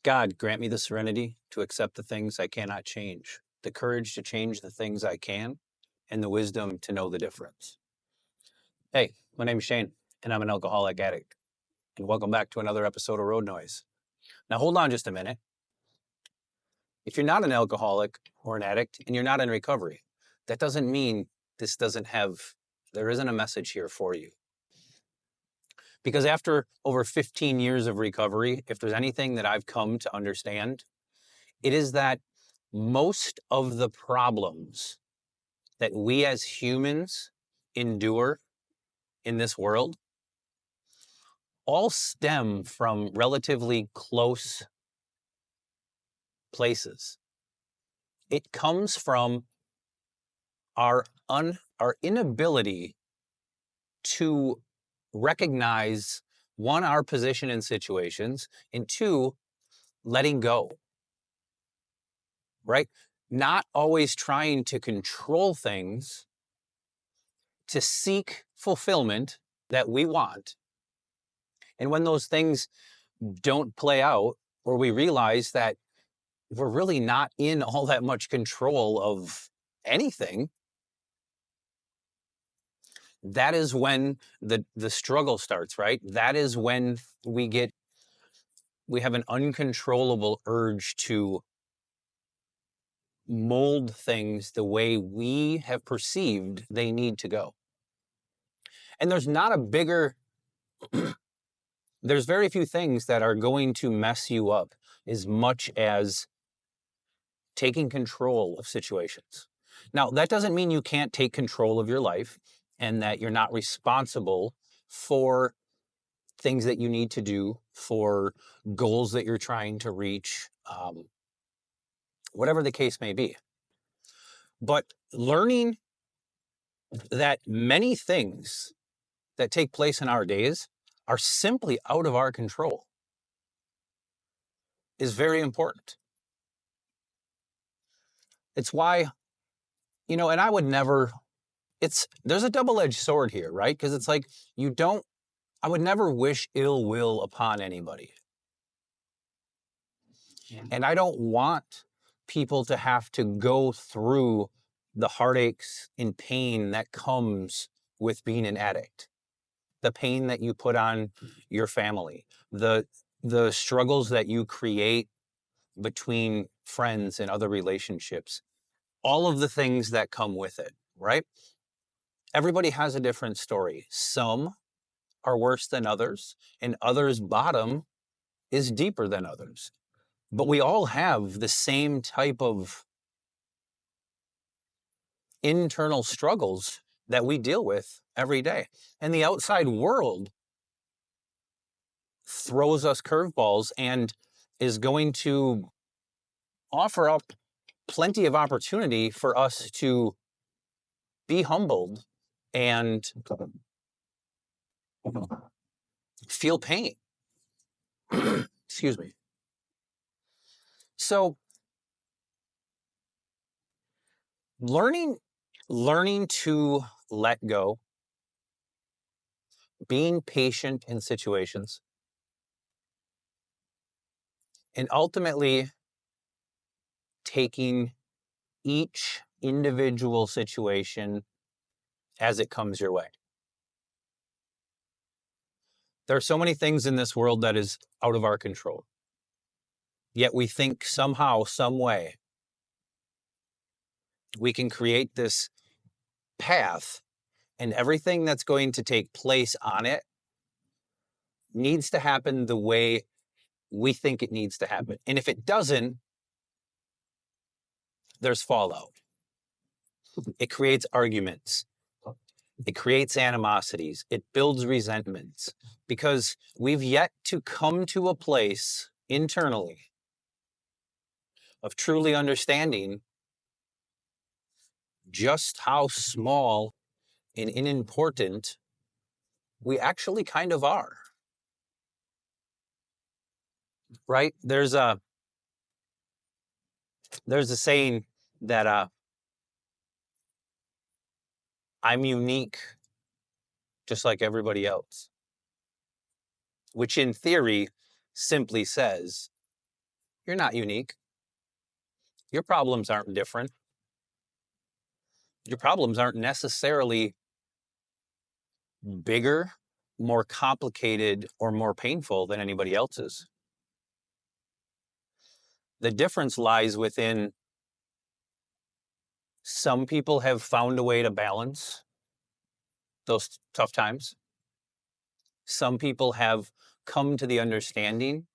God, grant me the serenity to accept the things I cannot change, the courage to change the things I can, and the wisdom to know the difference. Hey, my name's Shane, and I'm an alcoholic addict. And welcome back to another episode of Road Noise. Now, hold on just a minute. If you're not an alcoholic or an addict and you're not in recovery, that doesn't mean there isn't a message here for you. Because after over 15 years of recovery, if there's anything that I've come to understand, it is that most of the problems that we as humans endure in this world all stem from relatively close places. It comes from our inability to recognize, one, our position in situations, and two, letting go, right? Not always trying to control things to seek fulfillment that we want. And when those things don't play out, or we realize that we're really not in all that much control of anything, that is when the struggle starts, right? That is when we have an uncontrollable urge to mold things the way we have perceived they need to go. And there's very few things that are going to mess you up as much as taking control of situations. Now, that doesn't mean you can't take control of your life and that you're not responsible for things that you need to do, for goals that you're trying to reach, whatever the case may be. But learning that many things that take place in our days are simply out of our control is very important. It's why, and I would never, there's a double-edged sword here, right? Because it's like, I would never wish ill will upon anybody. And I don't want people to have to go through the heartaches and pain that comes with being an addict. The pain that you put on your family, the struggles that you create between friends and other relationships, all of the things that come with it, right? Everybody has a different story. Some are worse than others, and others' bottom is deeper than others. But we all have the same type of internal struggles that we deal with every day. And the outside world throws us curveballs and is going to offer up plenty of opportunity for us to be humbled and feel pain. Excuse me. So learning to let go, being patient in situations, and ultimately taking each individual situation as it comes your way. There are so many things in this world that is out of our control. Yet we think somehow, some way, we can create this path, and everything that's going to take place on it needs to happen the way we think it needs to happen. And if it doesn't, there's fallout. It creates arguments. It creates animosities. It builds resentments, because we've yet to come to a place internally of truly understanding just how small and unimportant we actually kind of are. Right? There's a saying that I'm unique just like everybody else, which in theory simply says You're not unique. Your problems aren't different. Your problems aren't necessarily bigger, more complicated, or more painful than anybody else's. The difference lies within some people have found a way to balance those tough times. Some people have come to the understanding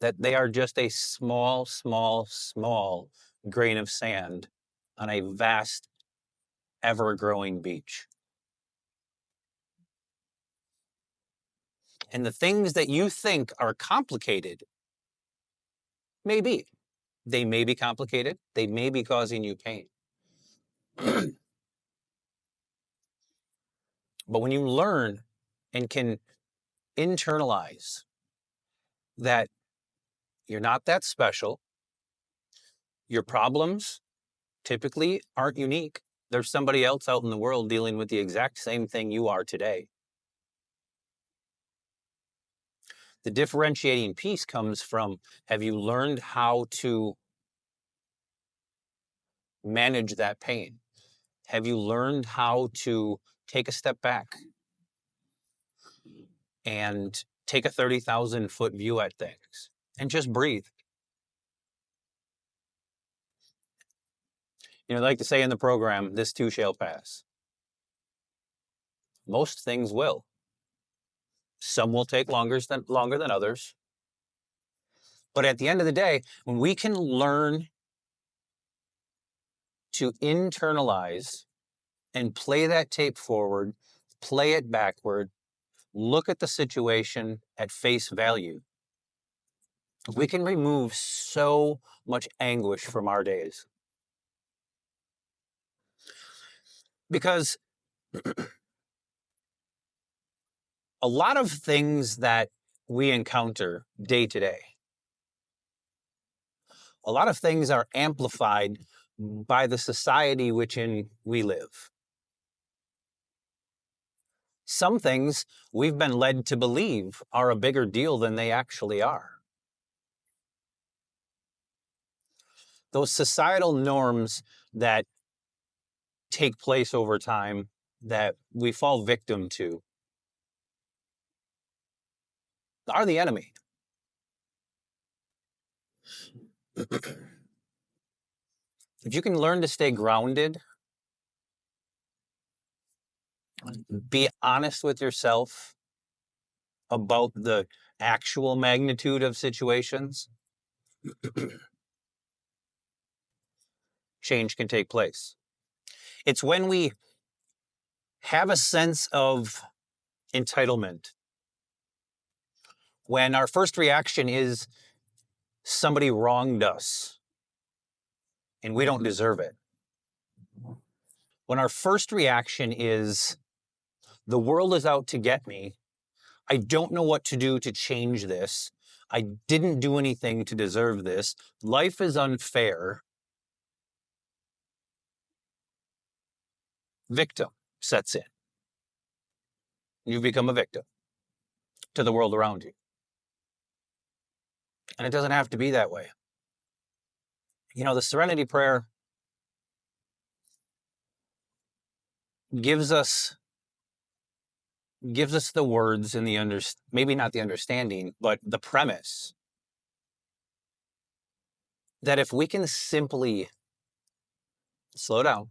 that they are just a small, small, small grain of sand on a vast, ever-growing beach. And the things that you think are complicated may be. They may be complicated. They may be causing you pain. But when you learn and can internalize that you're not that special, your problems typically aren't unique. There's somebody else out in the world dealing with the exact same thing you are today. The differentiating piece comes from, have you learned how to manage that pain? Have you learned how to take a step back and take a 30,000-foot view at things and just breathe? You know, I like to say in the program, this too shall pass. Most things will. Some will take longer than others. But at the end of the day, when we can learn to internalize and play that tape forward, play it backward, look at the situation at face value, we can remove so much anguish from our days. Because a lot of things that we encounter day to day, a lot of things are amplified by the society within we live. Some things we've been led to believe are a bigger deal than they actually are. Those societal norms that take place over time that we fall victim to are the enemy. If you can learn to stay grounded, be honest with yourself about the actual magnitude of situations, change can take place. It's when we have a sense of entitlement, when our first reaction is somebody wronged us and we don't deserve it. When our first reaction is the world is out to get me, I don't know what to do to change this, I didn't do anything to deserve this, life is unfair, victim sets in. You become a victim to the world around you. And it doesn't have to be that way. You know, the Serenity Prayer gives us the words and maybe not the understanding, but the premise that if we can simply slow down,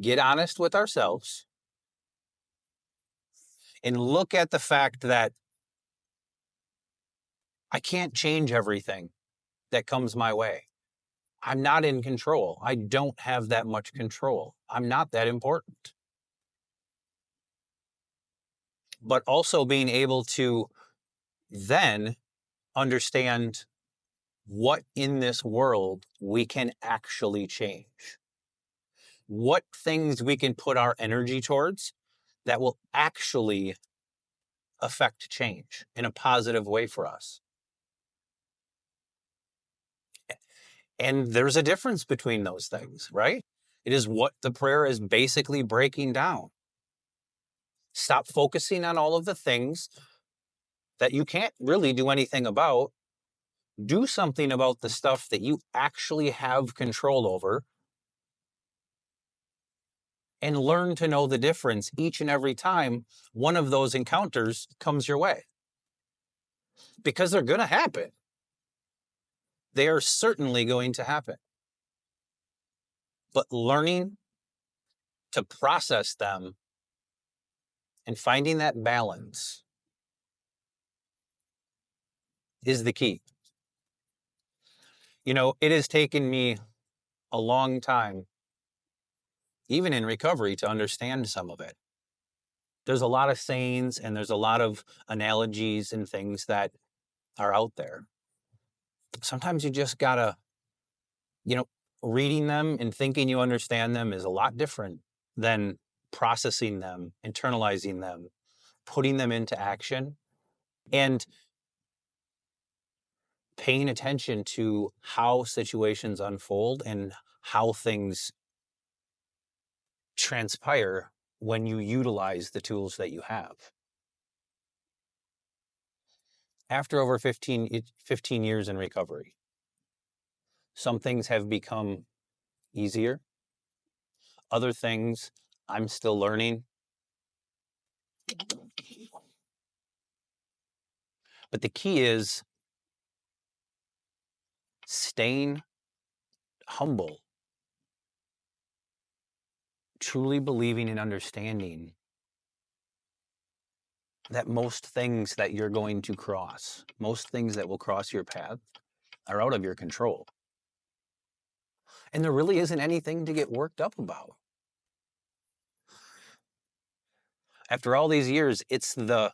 get honest with ourselves, and look at the fact that I can't change everything that comes my way. I'm not in control. I don't have that much control. I'm not that important. But also being able to then understand what in this world we can actually change. What things we can put our energy towards that will actually affect change in a positive way for us. And there's a difference between those things, right? It is what the prayer is basically breaking down. Stop focusing on all of the things that you can't really do anything about. Do something about the stuff that you actually have control over and learn to know the difference each and every time one of those encounters comes your way. Because they're going to happen. They are certainly going to happen. But learning to process them and finding that balance is the key. You know, it has taken me a long time, even in recovery, to understand some of it. There's a lot of sayings and there's a lot of analogies and things that are out there. Sometimes you just gotta, reading them and thinking you understand them is a lot different than processing them, internalizing them, putting them into action, and paying attention to how situations unfold and how things transpire when you utilize the tools that you have. After over 15 years in recovery, some things have become easier. Other things I'm still learning. But the key is staying humble, truly believing and understanding that most things that you're going to cross, most things that will cross your path are out of your control. And there really isn't anything to get worked up about. After all these years, it's the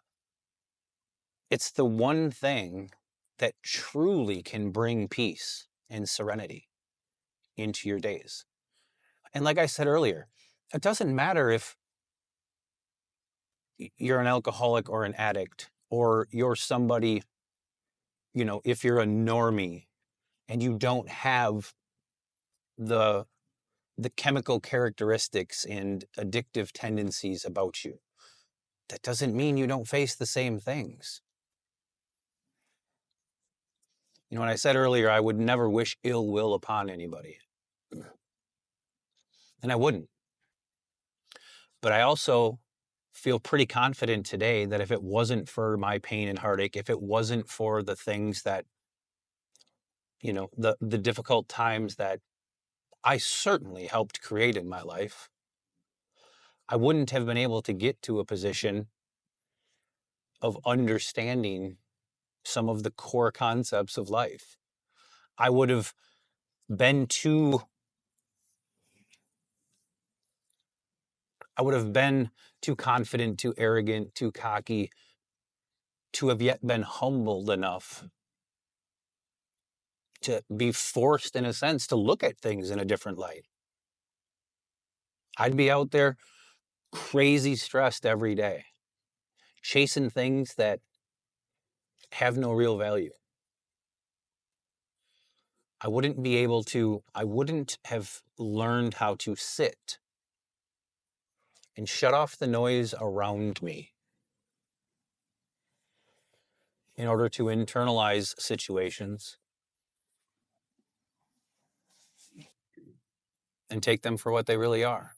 one thing that truly can bring peace and serenity into your days. And like I said earlier, it doesn't matter if you're an alcoholic or an addict, or you're somebody, if you're a normie and you don't have the chemical characteristics and addictive tendencies about you. That doesn't mean you don't face the same things. When I said earlier, I would never wish ill will upon anybody. And I wouldn't. But I also feel pretty confident today that if it wasn't for my pain and heartache, if it wasn't for the things that, the difficult times that I certainly helped create in my life, I wouldn't have been able to get to a position of understanding some of the core concepts of life. I would have been too confident, too arrogant, too cocky to have yet been humbled enough to be forced, in a sense, to look at things in a different light. I'd be out there crazy stressed every day, chasing things that have no real value. I wouldn't have learned how to sit and shut off the noise around me in order to internalize situations and take them for what they really are.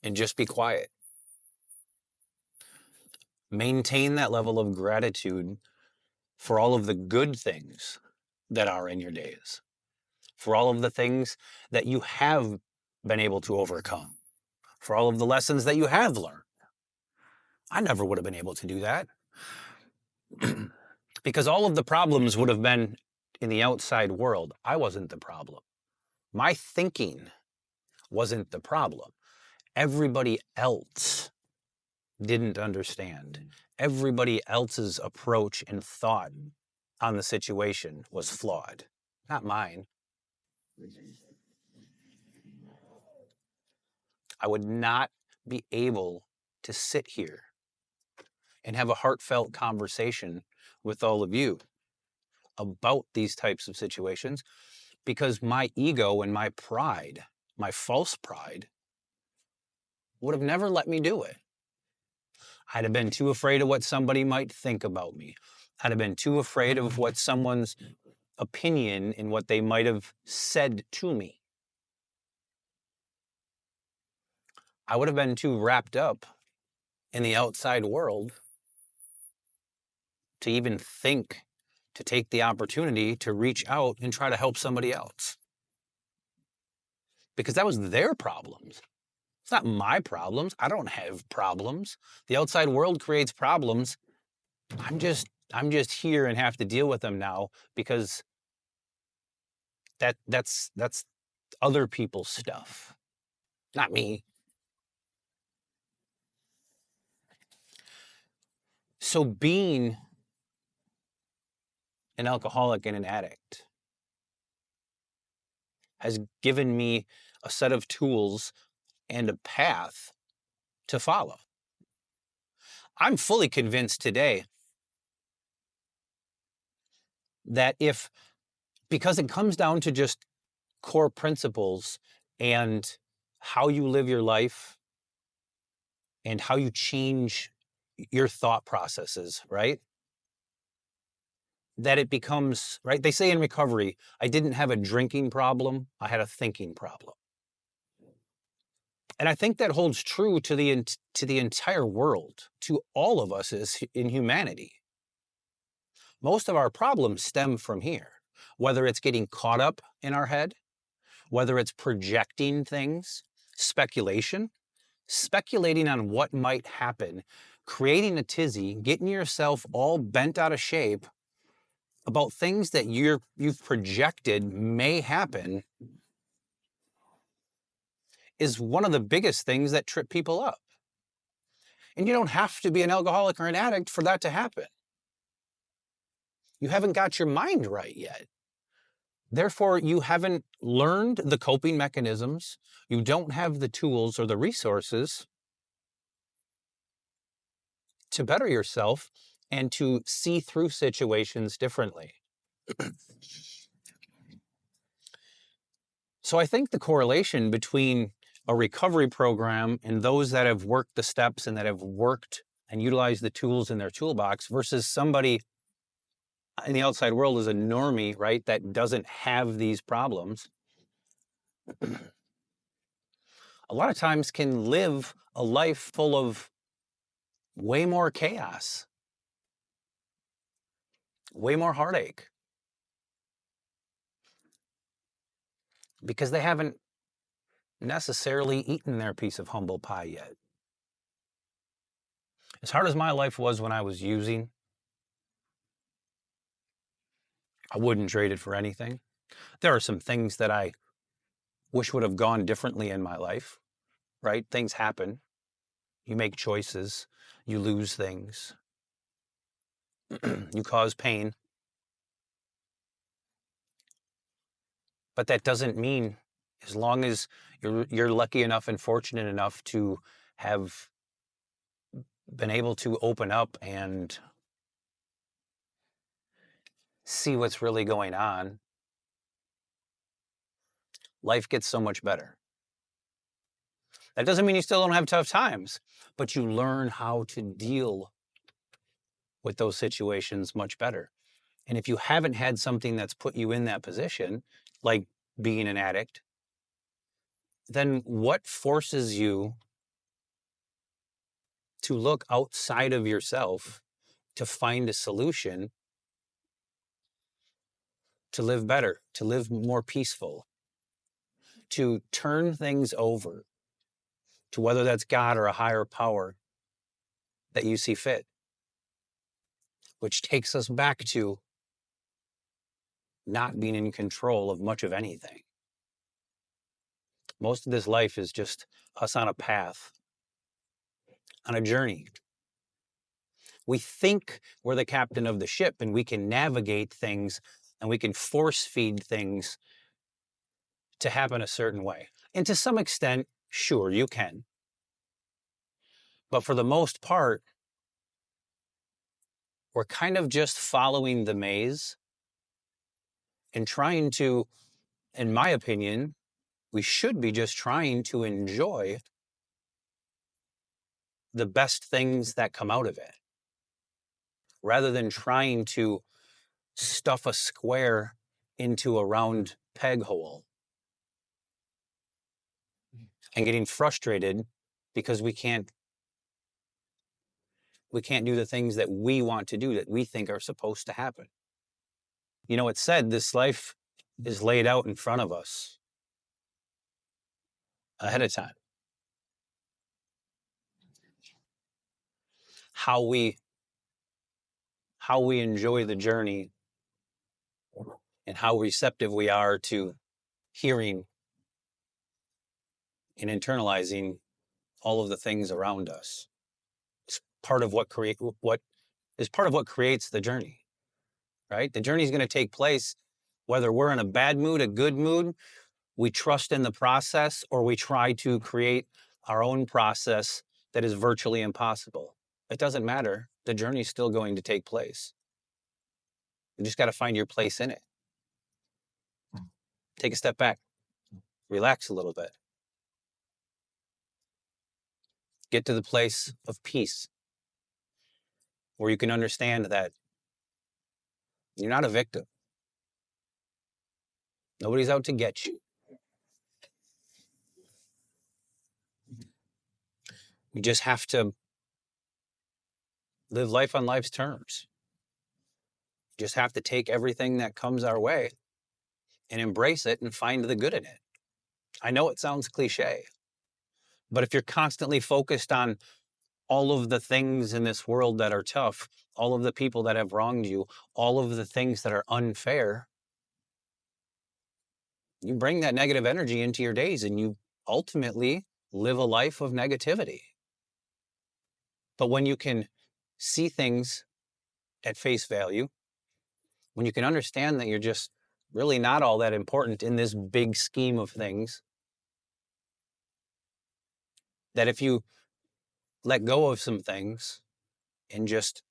And just be quiet. Maintain that level of gratitude for all of the good things that are in your days, for all of the things that you have been able to overcome, for all of the lessons that you have learned. I never would have been able to do that because all of the problems would have been in the outside world. I wasn't the problem. My thinking wasn't the problem. Everybody else didn't understand. Everybody else's approach and thought on the situation was flawed, not mine. I would not be able to sit here and have a heartfelt conversation with all of you about these types of situations because my ego and my pride, my false pride, would have never let me do it. I'd have been too afraid of what somebody might think about me. I'd have been too afraid of what someone's opinion and what they might have said to me. I would have been too wrapped up in the outside world to even think to take the opportunity to reach out and try to help somebody else. Because that was their problems. It's not my problems. I don't have problems. The outside world creates problems. I'm just here and have to deal with them now because that's other people's stuff, not me. So being an alcoholic and an addict has given me a set of tools and a path to follow. I'm fully convinced today that because it comes down to just core principles and how you live your life and how you change your thought processes, right? That it becomes, right? They say in recovery, I didn't have a drinking problem, I had a thinking problem. And I think that holds true to the entire world, to all of us as in humanity. Most of our problems stem from here, whether it's getting caught up in our head, whether it's projecting things, speculating on what might happen, creating a tizzy, getting yourself all bent out of shape about things that you've projected may happen is one of the biggest things that trip people up. And you don't have to be an alcoholic or an addict for that to happen. You haven't got your mind right yet. Therefore, you haven't learned the coping mechanisms. You don't have the tools or the resources to better yourself and to see through situations differently. So I think the correlation between a recovery program and those that have worked the steps and that have worked and utilized the tools in their toolbox versus somebody in the outside world as a normie, right, that doesn't have these problems, a lot of times can live a life full of way more chaos, way more heartache, because they haven't necessarily eaten their piece of humble pie yet. As hard as my life was when I was using, I wouldn't trade it for anything. There are some things that I wish would have gone differently in my life, right? Things happen. You make choices. You lose things. You cause pain. But that doesn't mean, as long as you're lucky enough and fortunate enough to have been able to open up and see what's really going on, life gets so much better. That doesn't mean you still don't have tough times, but you learn how to deal with those situations much better. And if you haven't had something that's put you in that position, like being an addict, then what forces you to look outside of yourself to find a solution to live better, to live more peaceful, to turn things over to whether that's God or a higher power that you see fit, which takes us back to not being in control of much of anything. Most of this life is just us on a path, on a journey. We think we're the captain of the ship and we can navigate things and we can force feed things to happen a certain way. And to some extent, sure, you can. But for the most part, we're kind of just following the maze and trying to, in my opinion, we should be just trying to enjoy the best things that come out of it, rather than trying to stuff a square into a round peg hole and getting frustrated because we can't do the things that we want to do, that we think are supposed to happen. You know, it's said this life is laid out in front of us ahead of time. How we enjoy the journey and how receptive we are to hearing and internalizing all of the things around us. It's part of what creates the journey, right? The journey is going to take place whether we're in a bad mood, a good mood, we trust in the process, or we try to create our own process that is virtually impossible. It doesn't matter. The journey is still going to take place. You just got to find your place in it. Take a step back, relax a little bit. Get to the place of peace where you can understand that you're not a victim. Nobody's out to get you. You just have to live life on life's terms. You just have to take everything that comes our way and embrace it and find the good in it. I know it sounds cliche, but if you're constantly focused on all of the things in this world that are tough, all of the people that have wronged you, all of the things that are unfair, you bring that negative energy into your days and you ultimately live a life of negativity. But when you can see things at face value, when you can understand that you're just really not all that important in this big scheme of things, that if you let go of some things and just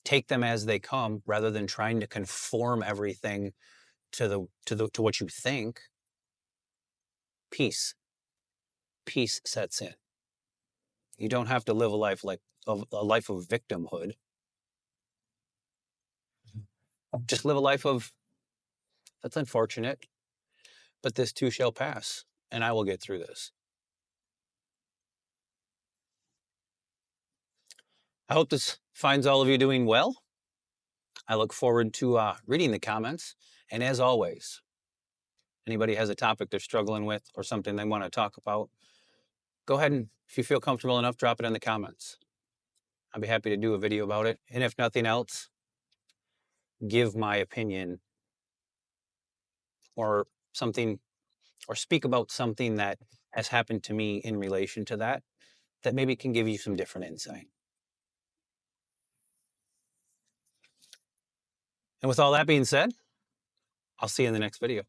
take them as they come rather than trying to conform everything to what you think, peace sets in. You don't have to live a life of victimhood. Just live a life of, that's unfortunate, but this too shall pass, and I will get through this. I hope this finds all of you doing well. I look forward to reading the comments. And as always, anybody has a topic they're struggling with or something they want to talk about, go ahead and, if you feel comfortable enough, drop it in the comments. I'd be happy to do a video about it. And if nothing else, give my opinion or something, or speak about something that has happened to me in relation to that maybe can give you some different insight. And with all that being said, I'll see you in the next video.